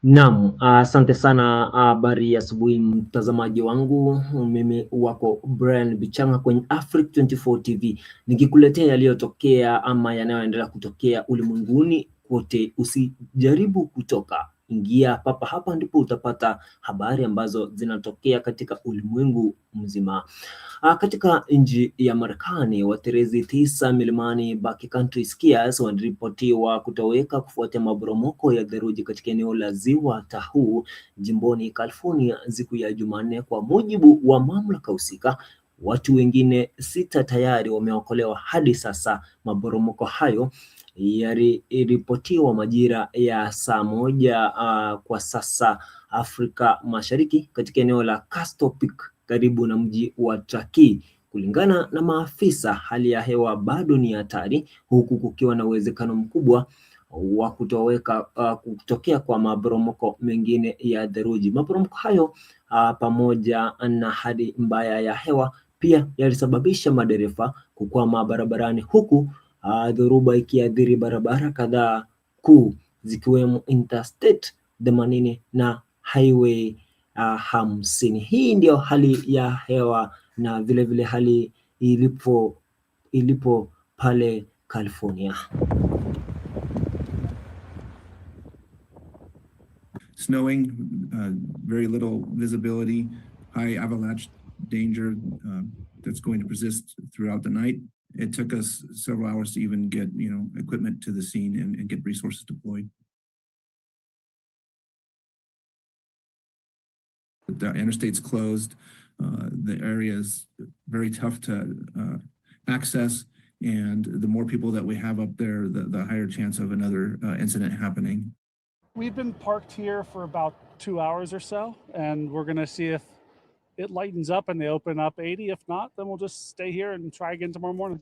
Naam, asante sana. Habari ya asubuhi mtazamaji wangu, mimi wako Brian Bichanga kwenye Africa 24 TV nikikuletea yaliyotokea ama yanayoendelea kutokea ulimwenguni kote. Usijaribu kutoka, ingia papa hapa, ndipo utapata habari ambazo zinatokea katika ulimwengu mzima. Katika nchi ya Marekani, waterezi 9 milimani backcountry skiers wanaripotiwa kutoweka kufuatia maporomoko ya theluji katika eneo la Ziwa Tahoe jimboni California siku ya Jumanne, kwa mujibu wa mamlaka husika. Watu wengine 6 tayari wameokolewa hadi sasa. Maporomoko hayo yaliripotiwa majira ya saa moja kwa sasa Afrika Mashariki katika eneo la Castor Peak karibu na mji wa Truckee. Kulingana na maafisa, hali ya hewa bado ni hatari, huku kukiwa na uwezekano mkubwa wa kutokea kwa maporomoko mengine ya theluji. Maporomoko hayo pamoja na hali mbaya ya hewa pia yalisababisha madereva kukwama barabarani, huku dhoruba ikiathiri barabara kadhaa kuu zikiwemo Interstate 80 na Highway 50. Hii ndio hali ya hewa na vile hali ilipo pale California. Snowing, very little visibility, high avalanche danger that's going to persist throughout the night. It took us several hours to even get, equipment to the scene and get resources deployed. The interstate's closed. The area is very tough to access, and the more people that we have up there, the higher chance of another incident happening. We've been parked here for about 2 hours or so, and we're going to see if it lightens up and they open up 80. If not, then we'll just stay here and try again tomorrow morning.